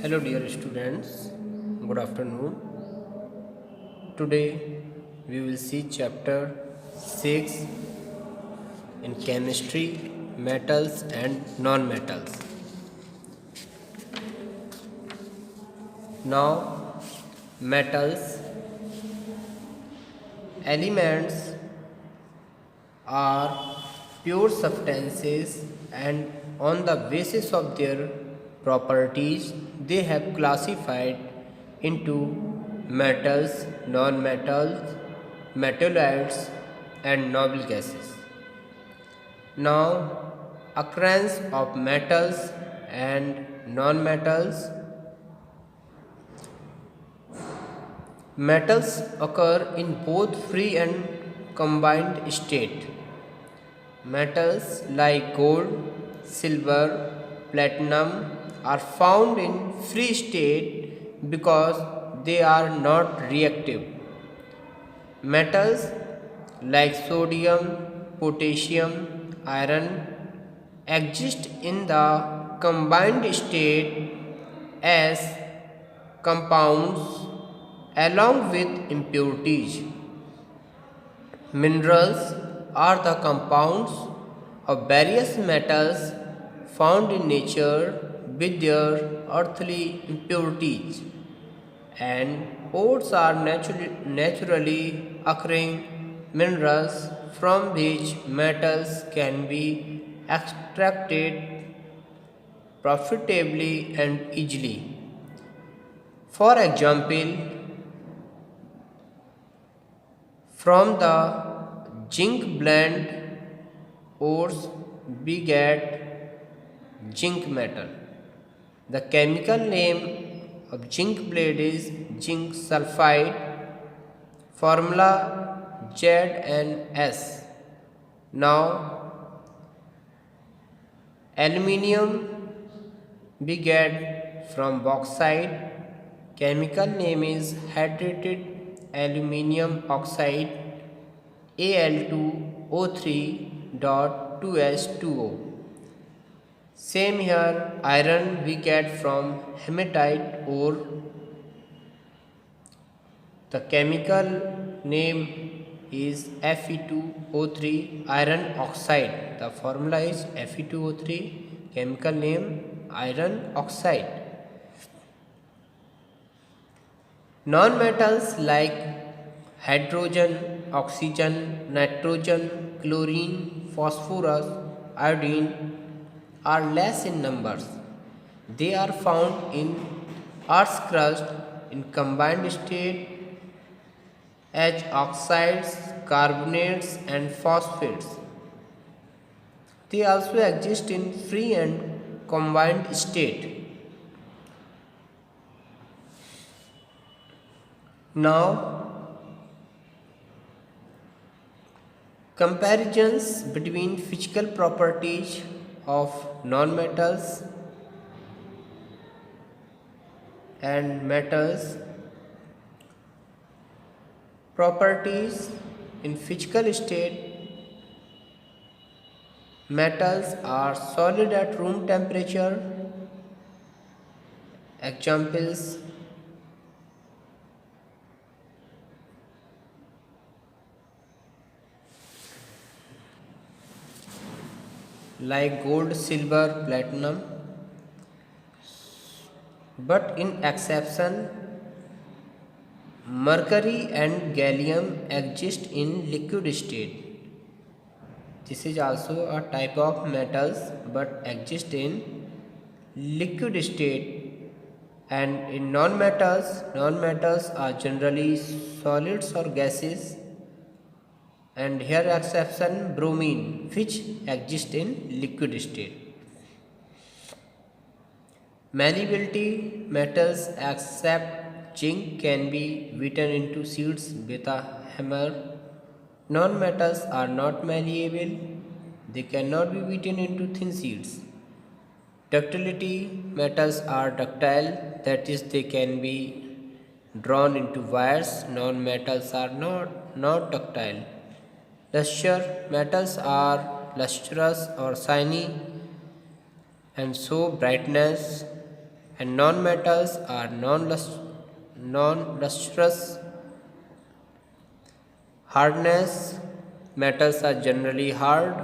Hello, dear students. Good afternoon. Today we will see chapter 6 in chemistry, metals and non-metals. Now, metals elements are pure substances, and on the basis of their properties they have classified into metals, non-metals, metalloids and noble gases. Now, occurrence of metals and non-metals. Metals occur in both free and combined state. Metals like gold, silver, platinum are found in free state because they are not reactive. Metals like sodium, potassium, iron exist in the combined state as compounds along with impurities. Minerals are the compounds of various metals found in nature with their earthly impurities, and ores are naturally occurring minerals from which metals can be extracted profitably and easily. For example, from the zinc blend ores we get zinc metal. The chemical name of zinc blade is zinc sulfide, formula ZnS. Now, aluminium we get from bauxite. Chemical name is hydrated aluminium oxide, Al2O3.2H2O. Same here, iron we get from hematite ore. The chemical name is Fe2O3 iron oxide. The formula is Fe2O3, chemical name iron oxide. Non-metals like hydrogen, oxygen, nitrogen, chlorine, phosphorus, iodine are less in numbers. They are found in Earth's crust in combined state as oxides, carbonates and phosphates. They also exist in free and combined state. Now, comparisons between physical properties of non-metals and metals. Properties in physical state. Metals are solid at room temperature. Examples like gold, silver, platinum. But in exception, mercury and gallium exist in liquid state. This is also a type of metals but exist in liquid state. And in non-metals are generally solids or gases. And here exception bromine, which exists in liquid state. Malleability. Metals except zinc can be beaten into sheets with a hammer. Non-metals are not malleable. They cannot be beaten into thin sheets. Ductility. Metals are ductile, that is, they can be drawn into wires. Non-metals are not ductile. Luster. Metals are lustrous or shiny and show brightness. and non-metals are non-lustrous hardness. Metals are generally hard,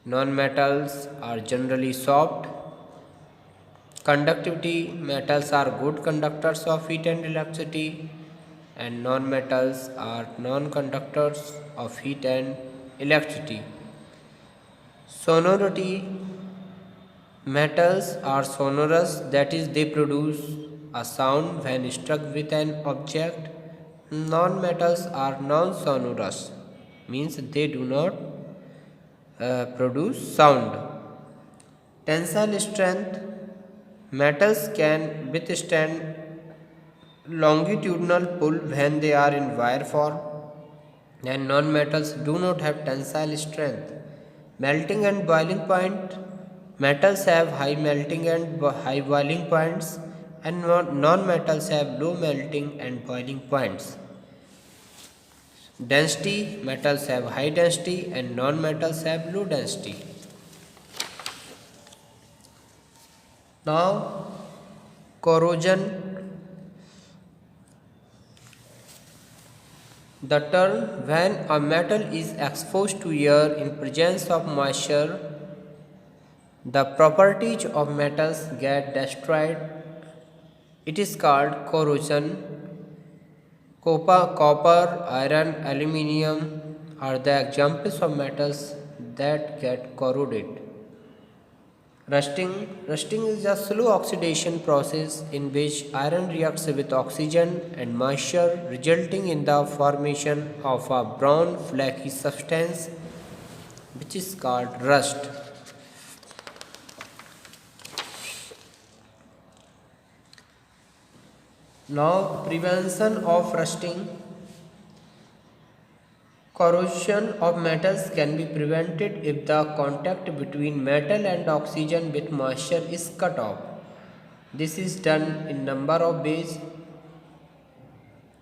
non-metals are generally soft. Conductivity, metals are good conductors of heat and electricity, and non-metals are non-conductors of heat and electricity. Sonority, metals are sonorous, that is, they produce a sound when struck with an object. Non-metals are non-sonorous, means they do not produce sound. Tensile strength, metals can withstand longitudinal pull when they are in wire form, and non-metals do not have tensile strength. Melting and boiling point, metals have high melting and high boiling points, and non-metals have low melting and boiling points. Density, metals have high density and non-metals have low density. Now, corrosion. The term when a metal is exposed to air in presence of moisture, the properties of metals get destroyed. It is called corrosion. Copper, iron, aluminium are the examples of metals that get corroded. Rusting is a slow oxidation process in which iron reacts with oxygen and moisture, resulting in the formation of a brown flaky substance which is called rust. Now, prevention of rusting. Corrosion of metals can be prevented if the contact between metal and oxygen with moisture is cut off. This is done in number of ways.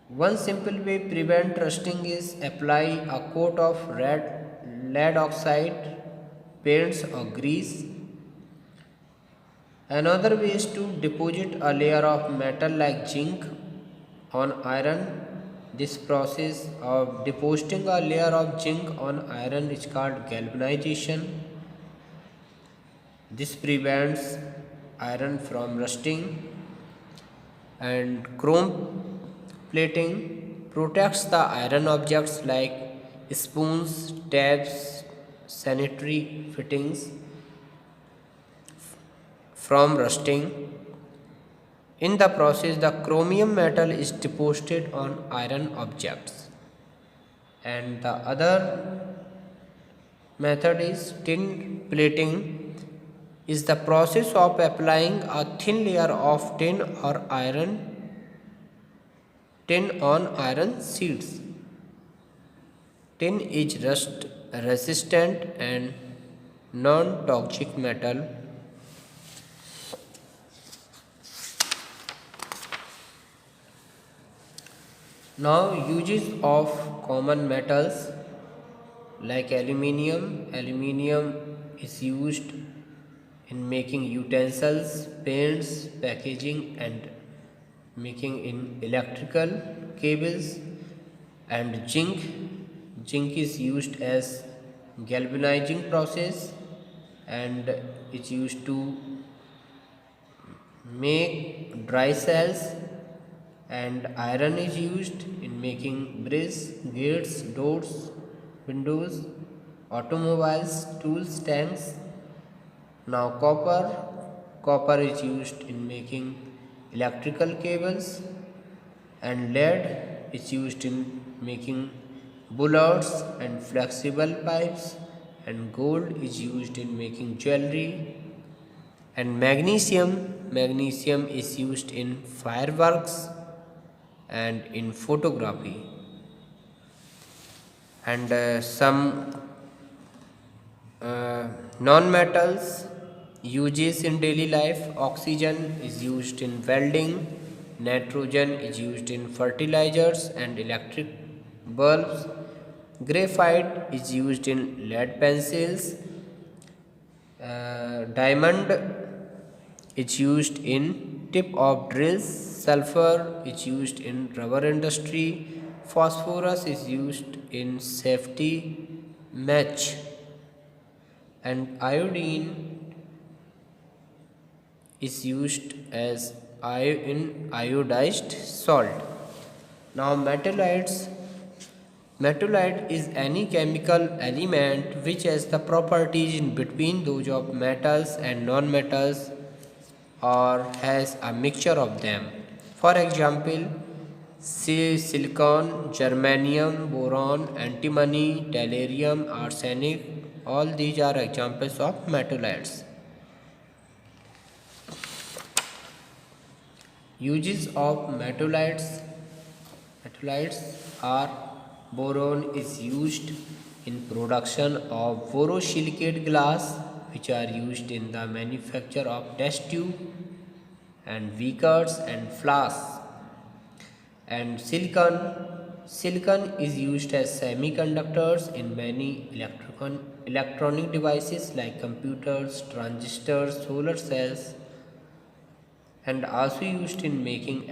One simple way to prevent rusting is apply a coat of lead oxide, paints or grease. Another way is to deposit a layer of metal like zinc on iron. This process of depositing a layer of zinc on iron is called galvanization. This prevents iron from rusting, and chrome plating protects the iron objects like spoons, taps, sanitary fittings from rusting. In the process, the chromium metal is deposited on iron objects. And the other method is tin plating, is the process of applying a thin layer of tin on iron sheets. Tin is rust resistant and non-toxic metal. Now, uses of common metals like aluminium. Aluminium is used in making utensils, paints, packaging, and making in electrical cables. And zinc is used as galvanizing process and it's used to make dry cells, and iron is used in making bridges, gates, doors, windows, automobiles, tools, tanks. Now copper is used in making electrical cables, and lead is used in making bullets and flexible pipes, and gold is used in making jewelry, and magnesium is used in fireworks and in photography. And some non-metals uses in daily life. Oxygen is used in welding, nitrogen is used in fertilizers and electric bulbs, graphite is used in lead pencils, diamond is used in tip of drills. Sulfur is used in rubber industry. Phosphorus is used in safety match, and iodine is used as in iodized salt. Now metallite is any chemical element which has the properties in between those of metals and non-metals or has a mixture of them. For example, silicon, germanium, boron, antimony, tellurium, arsenic, all these are examples of metallites. Uses of metallites are: boron is used in production of borosilicate glass, which are used in the manufacture of test tube and beakers and flasks. And silicon is used as semiconductors in many electronic devices like computers, transistors, solar cells, and also used in making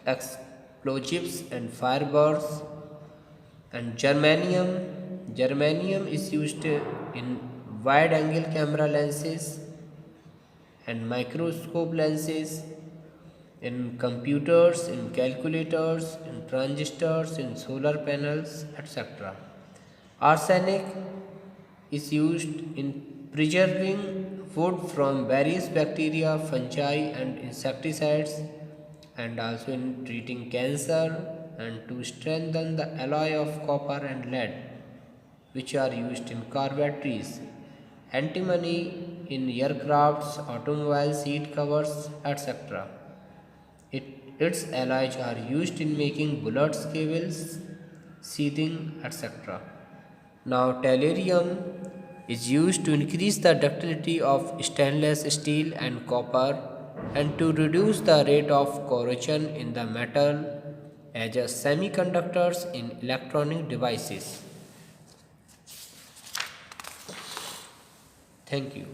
explosives and fireworks. And germanium is used in wide angle camera lenses and microscope lenses, in computers, in calculators, in transistors, in solar panels, etc. Arsenic is used in preserving food from various bacteria, fungi, and insecticides, and also in treating cancer and to strengthen the alloy of copper and lead, which are used in car batteries. Antimony in aircrafts, automobile seat covers, etc. Its alloys are used in making bullets, cables, sheathing, etc. Now, tellurium is used to increase the ductility of stainless steel and copper and to reduce the rate of corrosion in the metal as a semiconductors in electronic devices. Thank you.